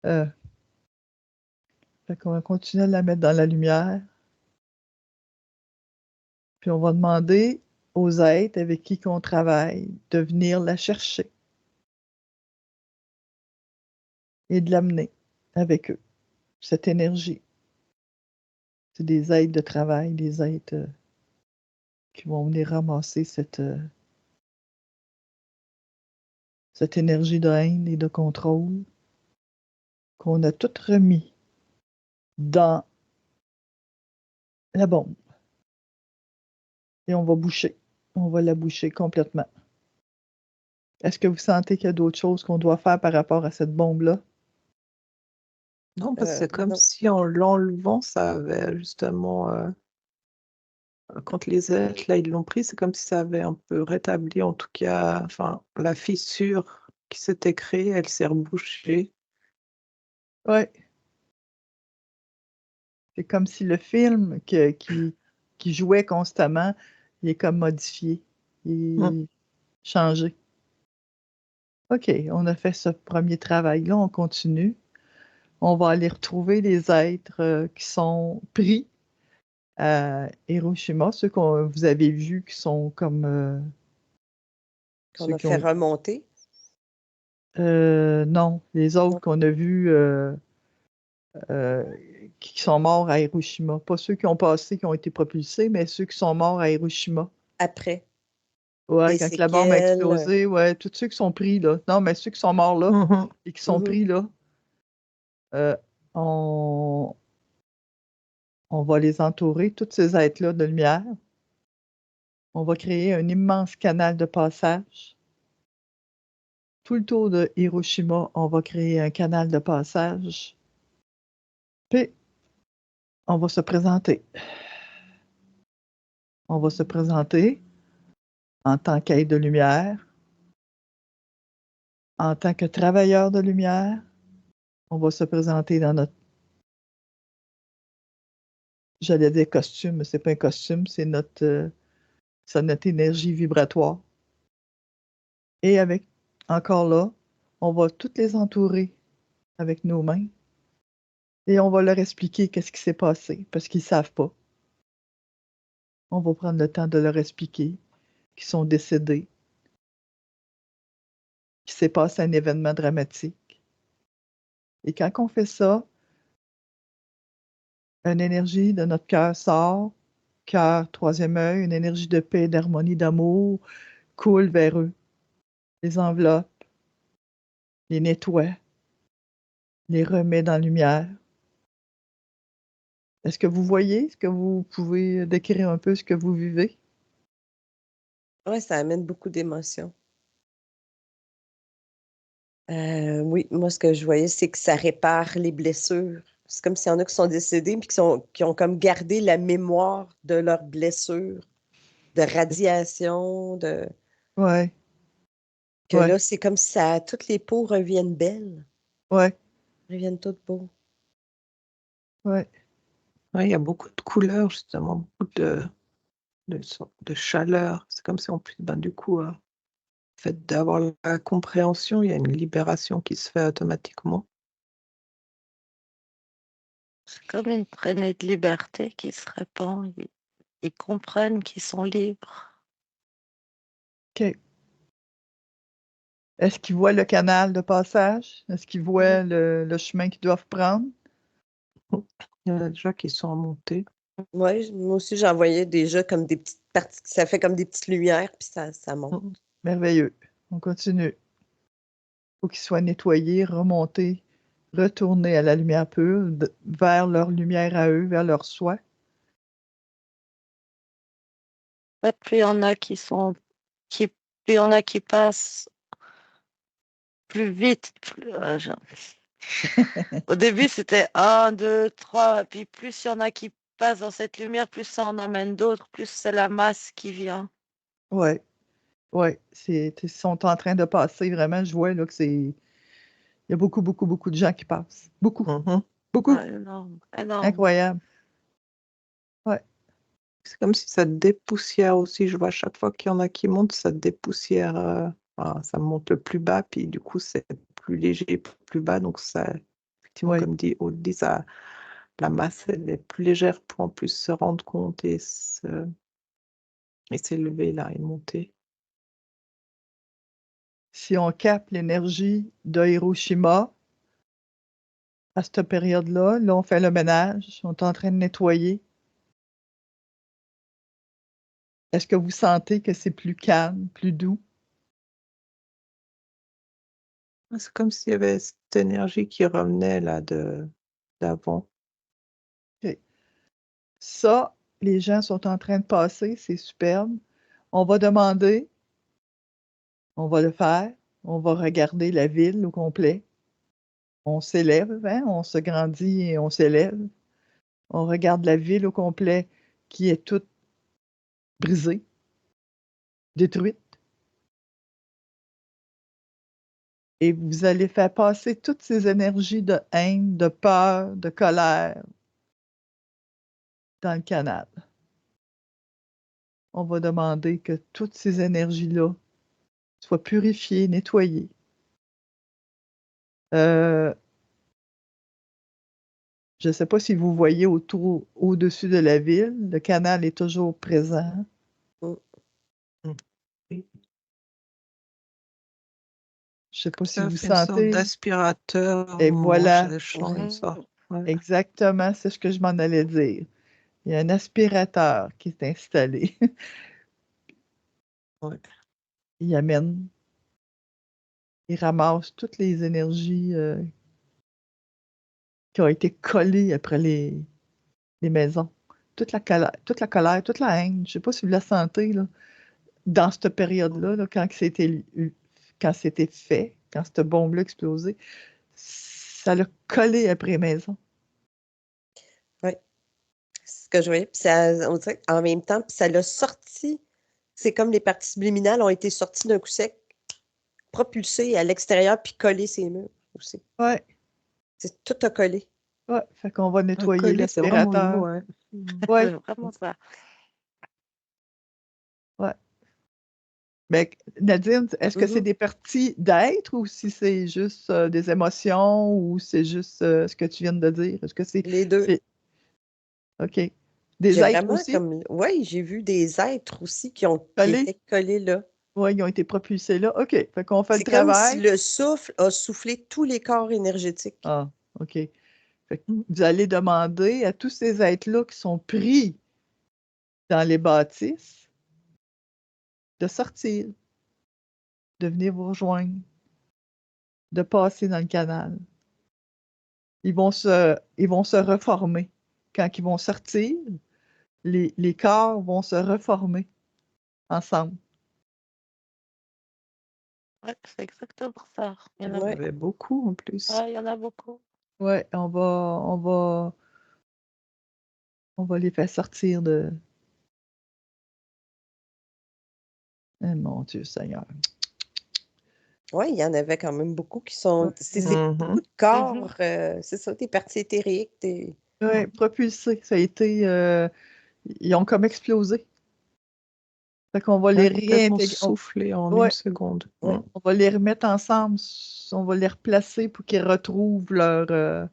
Euh, Fait qu'on va continuer à la mettre dans la lumière. Puis on va demander aux êtres avec qui qu'on travaille de venir la chercher et de l'amener avec eux, cette énergie. C'est des êtres de travail, des êtres qui vont venir ramasser cette énergie de haine et de contrôle qu'on a toute remis dans la bombe. Et on va boucher. On va la boucher complètement. Est-ce que vous sentez qu'il y a d'autres choses qu'on doit faire par rapport à cette bombe-là? Non, parce que c'est comme Non. si en l'enlevant, ça avait justement, quand les êtres, là, ils l'ont pris, c'est comme si ça avait un peu rétabli, en tout cas, enfin, la fissure qui s'était créée, elle s'est rebouchée. Ouais. C'est comme si le film qui jouait constamment, il est comme modifié, il Mm. est changé. OK, on a fait ce premier travail-là, on continue. On va aller retrouver les êtres qui sont pris à Hiroshima, ceux que vous avez vus qui sont comme Qu'on ceux a qui fait ont. remonter. Non, les autres Non. qu'on a vus qui sont morts à Hiroshima. Pas ceux qui ont passé, qui ont été propulsés, mais ceux qui sont morts à Hiroshima. Après, Ouais, des quand la bombe a séquelles. explosé, ouais, tous ceux qui sont pris là. Non, mais ceux qui sont morts là Mhm. et qui sont Mhm. pris là, euh, on, on va les entourer, tous ces êtres-là de lumière. On va créer un immense canal de passage. Tout le tour de Hiroshima, on va créer un canal de passage. Puis, on va se présenter. On va se présenter en tant qu'être de lumière, en tant que travailleur de lumière. On va se présenter dans notre, j'allais dire costume, mais c'est pas un costume, c'est notre énergie vibratoire. Et avec, encore là, on va toutes les entourer avec nos mains et on va leur expliquer qu'est-ce qui s'est passé parce qu'ils ne savent pas. On va prendre le temps de leur expliquer qu'ils sont décédés, qu'il s'est passé un événement dramatique. Et quand on fait ça, une énergie de notre cœur sort, cœur, troisième œil, une énergie de paix, d'harmonie, d'amour coule vers eux, les enveloppe, les nettoie, les remet dans la lumière. Est-ce que vous voyez? Est-ce que vous pouvez décrire un peu ce que vous vivez? Ouais, ça amène beaucoup d'émotions. Oui, moi, ce que je voyais, c'est que ça répare les blessures. C'est comme s'il y en a qui sont décédés puis qui ont comme gardé la mémoire de leurs blessures, de radiation, Ouais, que ouais, là, c'est comme si toutes les peaux reviennent belles, ouais, reviennent toutes beaux. ouais. Ouais, il y a beaucoup de couleurs, justement, beaucoup de chaleur. C'est comme si en plus, ben, du coup, le fait d'avoir la compréhension, il y a une libération qui se fait automatiquement. C'est comme une traînée de liberté qui se répand. Ils comprennent qu'ils sont libres. OK. Est-ce qu'ils voient le canal de passage? Est-ce qu'ils voient le chemin qu'ils doivent prendre? Il y en a déjà qui sont remontés. Oui, moi aussi, j'en voyais déjà comme des petites parties, ça fait comme des petites lumières, puis ça monte. Mhm. Merveilleux. On continue. Il faut qu'ils soient nettoyés, remontés, retournés à la lumière pure, vers leur lumière à eux, vers leur soi. Ouais, plus il y en a plus il y en a qui passent plus vite. Au début, c'était 1, 2, 3, puis plus il y en a qui passent dans cette lumière, plus ça en emmène d'autres, plus c'est la masse qui vient. Oui, oui. Ils sont en train de passer vraiment. Je vois là, que il y a beaucoup, beaucoup, beaucoup de gens qui passent. Beaucoup, Mhm. beaucoup. Ouais, énorme, énorme. Incroyable. Ouais, C'est comme si ça dépoussière aussi. Je vois à chaque fois qu'il y en a qui montent, ça dépoussière. Ça monte le plus bas, puis du coup, c'est plus léger, plus bas. Donc, ça, effectivement, ouais. comme dit Audrey, la masse, elle est plus légère pour en plus se rendre compte et s'élever là et monter. Si on capte l'énergie de Hiroshima, à cette période-là, là, on fait le ménage, on est en train de nettoyer. Est-ce que vous sentez que c'est plus calme, plus doux? C'est comme s'il y avait cette énergie qui revenait là d'avant. OK. Ça, les gens sont en train de passer, c'est superbe. On va demander, on va le faire, on va regarder la ville au complet. On s'élève, hein, on se grandit et on s'élève. On regarde la ville au complet qui est toute brisée, détruite. Et vous allez faire passer toutes ces énergies de haine, de peur, de colère dans le canal. On va demander que toutes ces énergies-là soient purifiées, nettoyées. Je ne sais pas si vous voyez au-dessus de la ville, le canal est toujours présent. Mm. Oui. Je ne sais pas si Ça vous fait une sorte sentez. d'aspirateur Et voilà, monchant, Mhm. ça. Ouais. exactement, c'est ce que je m'en allais dire. Il y a un aspirateur qui est installé. Ouais. Il amène, il ramasse toutes les énergies qui ont été collées après les maisons. Toute la colère, toute la haine. Je ne sais pas si vous la sentez, là, dans cette période-là, là, quand c'était fait, quand cette bombe-là a explosé, ça l'a collé après les maisons. Oui, c'est ce que je voyais. Puis ça, on dirait en même temps, puis ça l'a sorti. C'est comme les parties subliminales ont été sorties d'un coup sec, propulsées à l'extérieur, puis collées ces murs aussi. Ouais, C'est tout a collé. ouais. Fait qu'on va nettoyer Coller, c'est vraiment le l'aspirateur. mot, ouais. Ouais, C'est vraiment ça. ouais. Mais Nadine, est-ce que c'est Mhm. des parties d'être ou si c'est juste des émotions ou c'est juste ce que tu viens de dire? Est-ce que Les deux. OK. Des J'ai êtres vraiment aussi comme. Oui, j'ai vu des êtres aussi qui collés? étaient collés là. Oui, ils ont été propulsés là. OK. Fait qu'on fait le C'est comme si travail. le souffle a soufflé tous les corps énergétiques. Ah, OK. Fait que vous allez demander à tous ces êtres-là qui sont pris dans les bâtisses de sortir, de venir vous rejoindre, de passer dans le canal. Ils vont se reformer. Quand ils vont sortir, les corps vont se reformer ensemble. Ouais, c'est exactement ça. Il y en a Il y en Ouais. avait beaucoup en plus. il y en a beaucoup. Ouais, on va les faire sortir de. Eh, mon Dieu Seigneur. Oui, il y en avait quand même beaucoup qui sont. C'est Mhm. beaucoup de Mhm. corps, c'est ça, des parties éthériques. Ouais, propulsés. Ça a été. Ils ont comme explosé. Fait qu'on va les Ouais, complètement réintégrer. soufflé en une Ouais, seconde. Ouais. on va les remettre ensemble. On va les replacer pour qu'ils retrouvent leur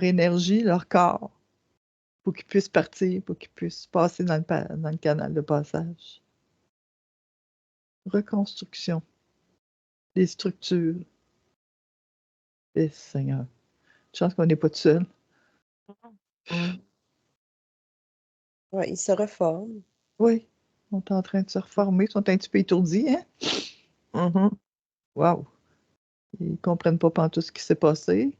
énergie, leur corps, pour qu'ils puissent partir, pour qu'ils puissent passer dans le canal de passage. Reconstruction des structures. Eh, Seigneur. Chance qu'on n'est pas tout seul. Mm. Ouais, ils se reforment. Oui, on est en train de se reformer. Ils sont un petit peu étourdis, hein? Mhm. Wow! Ils ne comprennent pas pantoute ce qui s'est passé.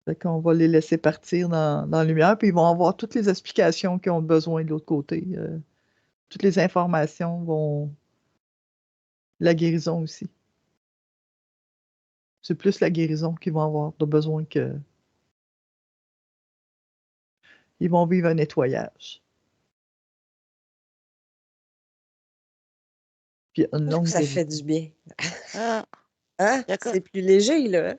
Fait qu'on va les laisser partir dans la lumière, puis ils vont avoir toutes les explications qu'ils ont besoin de l'autre côté. Toutes les informations vont. La guérison aussi. C'est plus la guérison qu'ils vont avoir de besoin que. Ils vont vivre un nettoyage. Puis une Je trouve longue que ça guérison. fait du bien. Ah, Hein? il y a comme- C'est plus léger, là.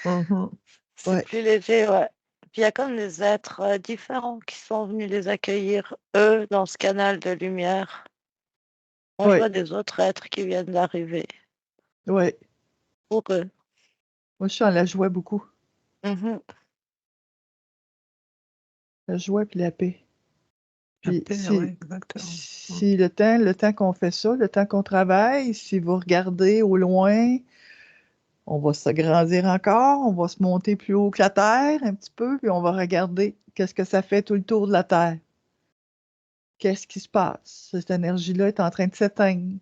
Mhm. C'est Ouais. plus léger, ouais. Puis il y a comme des êtres différents qui sont venus les accueillir, eux, dans ce canal de lumière. On Ouais. voit des autres êtres qui viennent d'arriver Ouais. pour eux. Moi, je suis en la joie beaucoup. Mhm. La joie puis la paix. La Puis paix, ouais, exactement. si le temps qu'on fait ça, le temps qu'on travaille, si vous regardez au loin, on va s'agrandir encore, on va se monter plus haut que la Terre un petit peu, puis on va regarder qu'est-ce que ça fait tout le tour de la Terre. Qu'est-ce qui se passe? Cette énergie-là est en train de s'éteindre.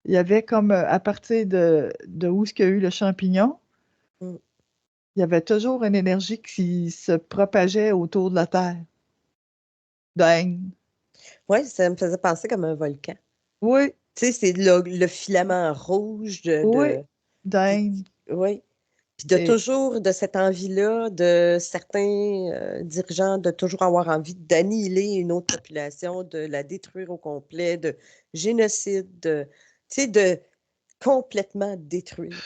Il y avait comme à partir de où est-ce qu'il y a eu le champignon, Mm. il y avait toujours une énergie qui se propageait autour de la Terre. Dingue. Ouais, ça me faisait penser comme un volcan. Oui, Tu sais, c'est le filament rouge oui, puis, dingue. oui. Puis de Et toujours de cette envie-là de certains dirigeants de toujours avoir envie d'annihiler une autre population, de la détruire au complet, de génocide, tu sais, de complètement détruire.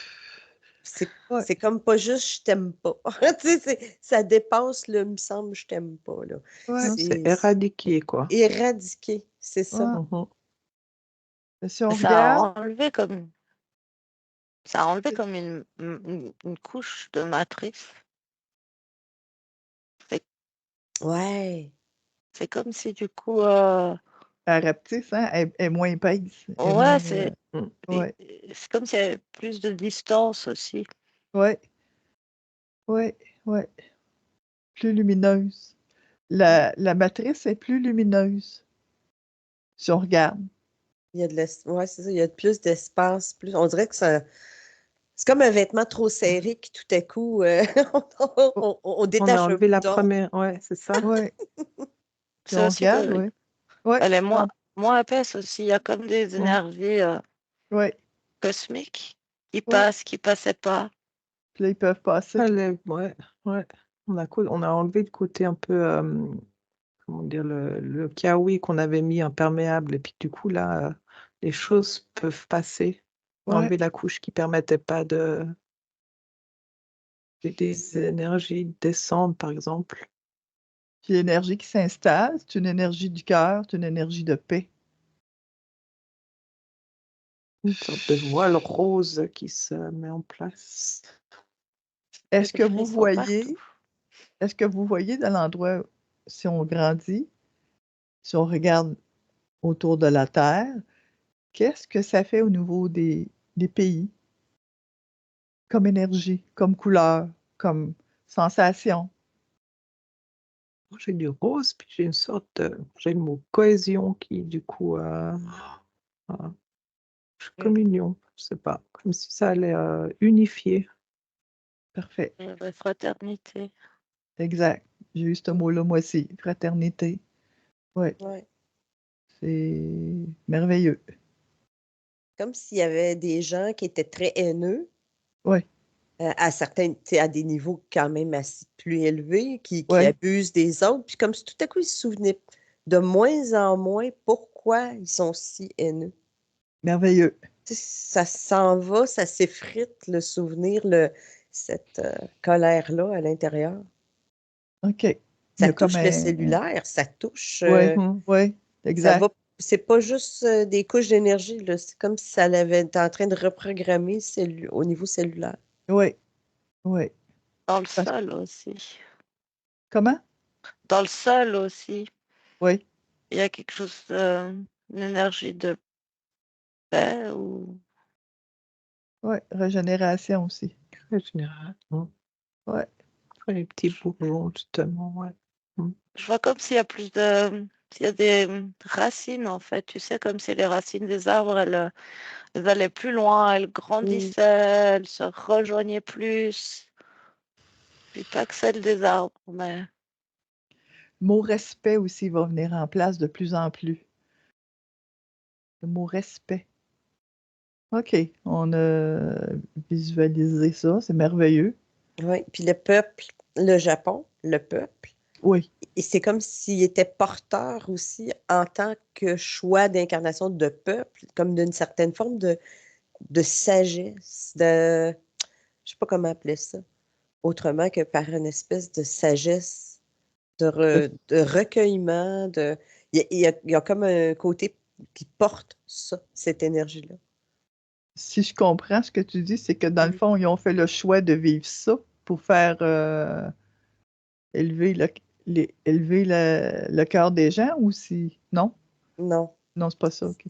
ouais, C'est comme pas juste je t'aime pas. Tu sais, ça dépasse le me semble je t'aime pas, là. ouais, Non, c'est C'est éradiqué, quoi. éradiqué, c'est ça. ouais. Mhm. Si on Ça a regarde, enlevé comme Ça a enlevé C'est comme une couche de matrice. C'est Ouais. c'est comme si du coup, la rapetisse, hein, est moins épaisse, est moins, ouais, c'est Mm. ouais, c'est comme s'il y avait plus de distance aussi. ouais, ouais, ouais, plus lumineuse. La matrice est plus lumineuse, si on regarde. Il y a ouais, c'est ça, il y a plus d'espace, plus. On dirait que c'est comme un vêtement trop serré qui tout à coup, on On a détache un enlevé la bouton. première, ouais, c'est ça. Ouais, si C'est on aussi regarde, que ouais. Ouais, elle est on moins épaisse aussi. Il y a comme des Mm. énergies ouais, cosmiques qui ouais. passent, qui passaient pas. Puis là, ils peuvent passer. Ouais, ouais. On a enlevé le côté un peu, comment dire, le kawaii qu'on avait mis imperméable. Et puis du coup, là, les choses peuvent passer. On a Ouais. enlevé la couche qui permettait pas des énergies de descendre, par exemple. Puis l'énergie qui s'installe, c'est une énergie du cœur, c'est une énergie de paix. Une sorte de voile rose qui se met en place. J'ai Est-ce des que vous frissons partout. voyez est-ce que vous voyez dans l'endroit, si on grandit, si on regarde autour de la Terre, qu'est-ce que ça fait au niveau des pays? Comme énergie, comme couleur, comme sensation? Moi, j'ai du rose, puis j'ai une sorte j'ai le mot cohésion qui, du coup, comme union, je sais pas, comme si ça allait unifier. Parfait, La fraternité. exact. J'ai eu ce mot-là moi aussi, fraternité. Ouais, Ouais. c'est merveilleux. Comme s'il y avait des gens qui étaient très haineux, Ouais, à certains, tu sais, à des niveaux quand même assez plus élevés, qui ouais, abusent des autres, puis comme si tout à coup ils se souvenaient de moins en moins pourquoi ils sont si haineux. merveilleux. Tu sais, ça s'en va, ça s'effrite, le souvenir, cette colère-là à l'intérieur. OK. Il y Ça a comme touche le un cellulaire, ça touche, ouais, Mhm. ouais, ça exact. va, c'est pas juste des couches d'énergie, là, c'est comme si ça l'avait été en train de reprogrammer au niveau cellulaire. Ouais, ouais. Dans le Parce sol aussi. comment? Dans le sol aussi. Oui, Il y a quelque chose, une énergie de paix ou ouais, régénération aussi. Très général. Ouais, Les petits bourgeons, justement, ouais. je vois comme s'il y a plus de s'il y a des racines en fait. Tu sais, comme si les racines des arbres, elles allaient plus loin, elles Mm. grandissaient, elles se rejoignaient plus. Puis pas que celles des arbres, mais le mot respect aussi va venir en place de plus en plus. Le mot respect. OK, on a visualisé ça, c'est merveilleux. Oui, puis le peuple, le Japon, le peuple, Oui, et c'est comme s'il était porteur aussi en tant que choix d'incarnation de peuple, comme d'une certaine forme de sagesse, je sais pas comment appeler ça, autrement que par une espèce de sagesse, de recueillement, il y a comme un côté qui porte ça, cette énergie-là. si je comprends ce que tu dis, c'est que dans le Mm. fond, ils ont fait le choix de vivre ça pour faire, élever le cœur des gens ou si non? Non. Non, c'est pas ça, OK.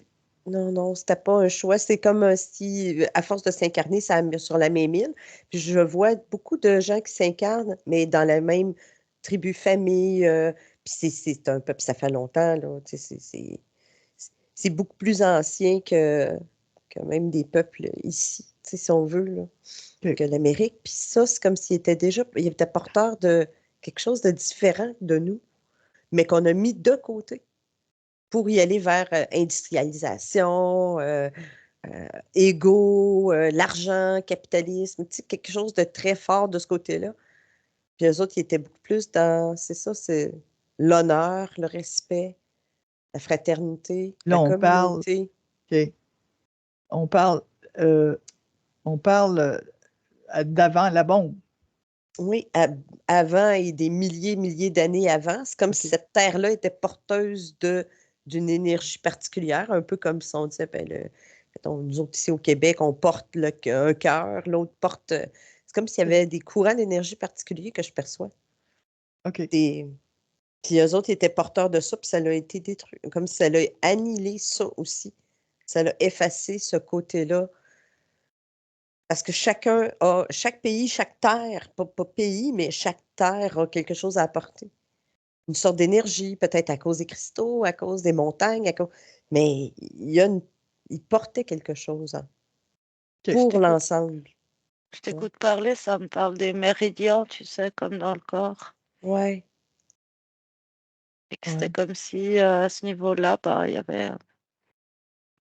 Non, non, c'était pas un choix. C'est comme si, à force de s'incarner sur la même île, puis je vois beaucoup de gens qui s'incarnent, mais dans la même tribu, famille, puis c'est un peuple, ça fait longtemps, là, tu sais, c'est beaucoup plus ancien que même des peuples ici, tu sais, si on veut, là, OK. que l'Amérique. Puis ça, c'est comme il était porteur de quelque chose de différent de nous, mais qu'on a mis de côté pour y aller vers industrialisation, égo, l'argent, capitalisme, tu sais, quelque chose de très fort de ce côté-là. Puis eux autres, ils étaient beaucoup plus dans, c'est ça, c'est l'honneur, le respect, la fraternité, la Là, communauté. OK, on parle, heu, on parle, d'avant la bombe. Oui, avant et des milliers d'années avant, c'est comme si OK. cette terre-là était porteuse d'une énergie particulière, un peu comme si on disait, ben, mettons, nous autres ici au Québec, on porte un cœur, l'autre porte. C'est comme s'il y avait des courants d'énergie particuliers que je perçois. OK. Puis eux autres, ils étaient porteurs de ça, puis ça l'a été détruit. Comme si ça l'a annihilé ça aussi. Ça l'a effacé ce côté-là. Parce que chaque pays, chaque terre, pas pays, mais chaque terre a quelque chose à apporter. Une sorte d'énergie, peut-être à cause des cristaux, à cause des montagnes, mais il portait quelque chose OK. pour l'ensemble. Je t'écoute parler, ça me parle des méridiens, tu sais, comme dans le corps. Ouais. Et que c'était Ouais. comme si à ce niveau-là, il y avait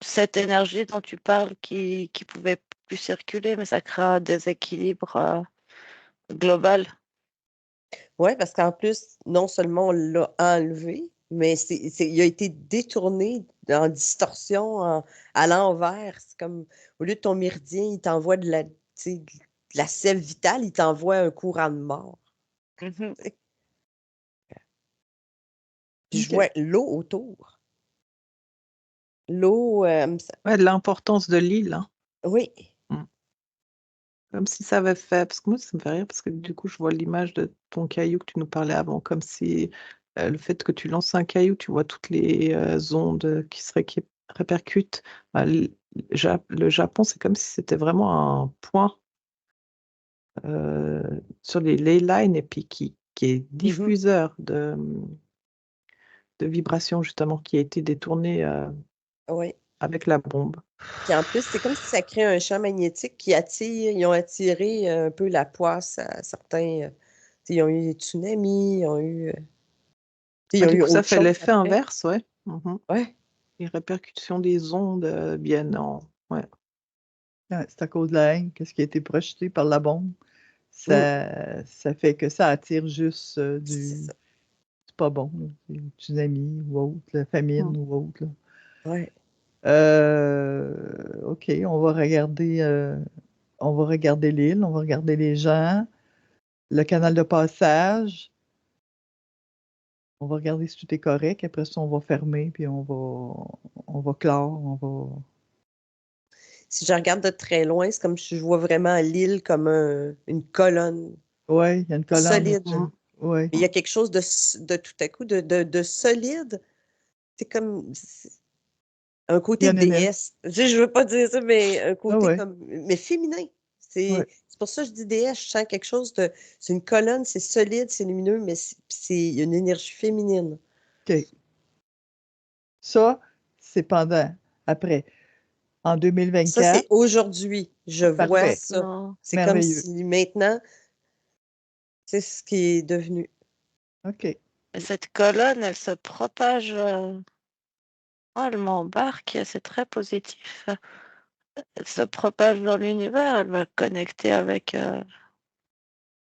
cette énergie dont tu parles qui pouvait plus circuler, mais ça crée un déséquilibre global. Oui, parce qu'en plus, non seulement on l'a enlevé, mais il a été détourné en distorsion, à l'envers. C'est comme, au lieu de ton méridien, il t'envoie tu sais, de la sève vitale, il t'envoie un courant de mort. Mhm. Puis je OK. vois l'eau autour. L'eau, Ouais, l'importance de l'île, hein. oui, Comme si ça avait fait, parce que moi, ça me fait rire, parce que du coup, je vois l'image de ton caillou que tu nous parlais avant, comme si le fait que tu lances un caillou, tu vois toutes les ondes qui répercutent. Bah, le Japon, c'est comme si c'était vraiment un point sur les ley lines et puis qui est diffuseur de vibrations, justement, qui a été détourné oui. avec la bombe. Puis en plus, c'est comme si ça crée un champ magnétique qui attire, ils ont attiré un peu la poisse à certains. Tu sais, ils ont eu des tsunamis, ils ont eu, ils Ah, ont du eu coup, ça autre fait chose l'effet après. inverse, ouais. Mhm. Ouais. Les répercussions des ondes viennent en... Ouais. Ouais, c'est à cause de la haine, qu'est-ce qui a été projeté par la bombe. Mm. Ça fait que ça attire juste C'est du. ça. C'est pas bon, là. Du tsunami ou autre, la famine Mm. ou autre, là. Ouais. OK, on va regarder l'île, on va regarder les gens, le canal de passage. On va regarder si tout est correct. Après ça, on va fermer, puis on va clore, on va. Si je regarde de très loin, c'est comme si je vois vraiment l'île comme une colonne Ouais, il y a une colonne solide. au-dessus. Ouais, Mais il y a quelque chose de tout à coup de solide. C'est comme un il y côté a une énergie. déesse. Je veux pas dire ça, mais un Ah côté ouais, comme mais féminin. ouais, C'est pour ça que je dis déesse. Je sens quelque chose de. C'est une colonne, c'est solide, c'est lumineux, mais il y a une énergie féminine. OK. Ça, c'est après. En Ça, 2024, c'est aujourd'hui. Je vois parfait, ça. Non. C'est comme merveilleux. si maintenant, c'est ce qui est devenu. OK. Et cette colonne, elle se propage. Oh, elle m'embarque, c'est très positif. Elle se propage dans l'univers, elle va connecter avec.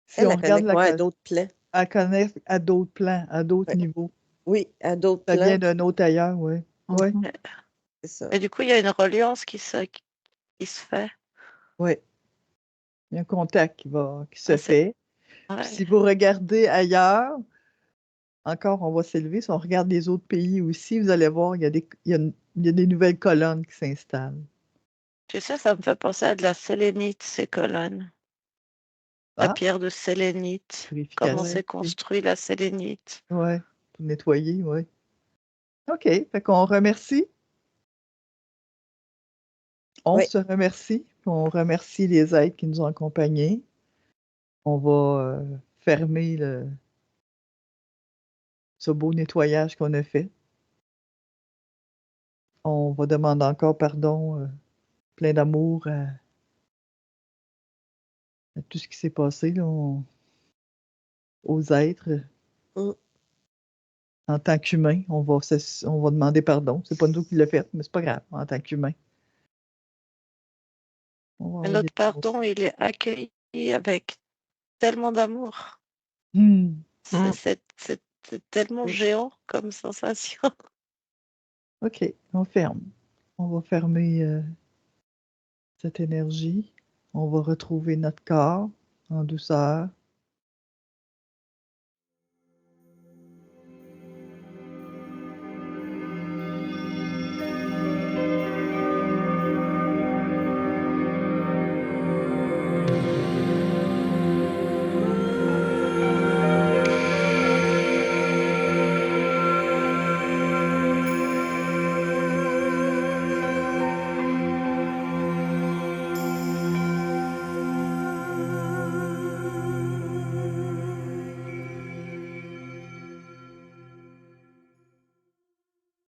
Si Elle, on elle regarde connecte ouais, à d'autres plans. elle connecte à d'autres plans, à d'autres Ouais. niveaux. Oui, à d'autres Ça vient plans. d'un autre ailleurs, oui. Oui, Mhm. C'est ça. Et du coup, il y a une reliance qui se fait. oui. Il y a un contact qui se Ah, fait. Puis ouais. si vous regardez ailleurs, encore, on va s'élever. Si on regarde les autres pays aussi, vous allez voir, il y a des nouvelles colonnes qui s'installent. Tu sais, ça me fait penser à de la sélénite, ces colonnes. La Ah, pierre de sélénite. Comment purification. s'est construit la sélénite. Oui, pour nettoyer, oui. OK, fait qu'on remercie. On Oui, se remercie. Puis on remercie les êtres qui nous ont accompagnés. On va fermer ce beau nettoyage qu'on a fait. On va demander encore pardon, plein d'amour à tout ce qui s'est passé là, aux êtres. mm, En tant qu'humain, on va demander pardon. C'est pas nous qui l'a fait, mais c'est pas grave, en tant qu'humain. On va Et envoyer notre de l'amour. pardon, il est accueilli avec tellement d'amour. Mmh. Mm. C'est tellement mm. géant comme sensation. OK, on ferme. On va fermer, cette énergie. On va retrouver notre corps en douceur.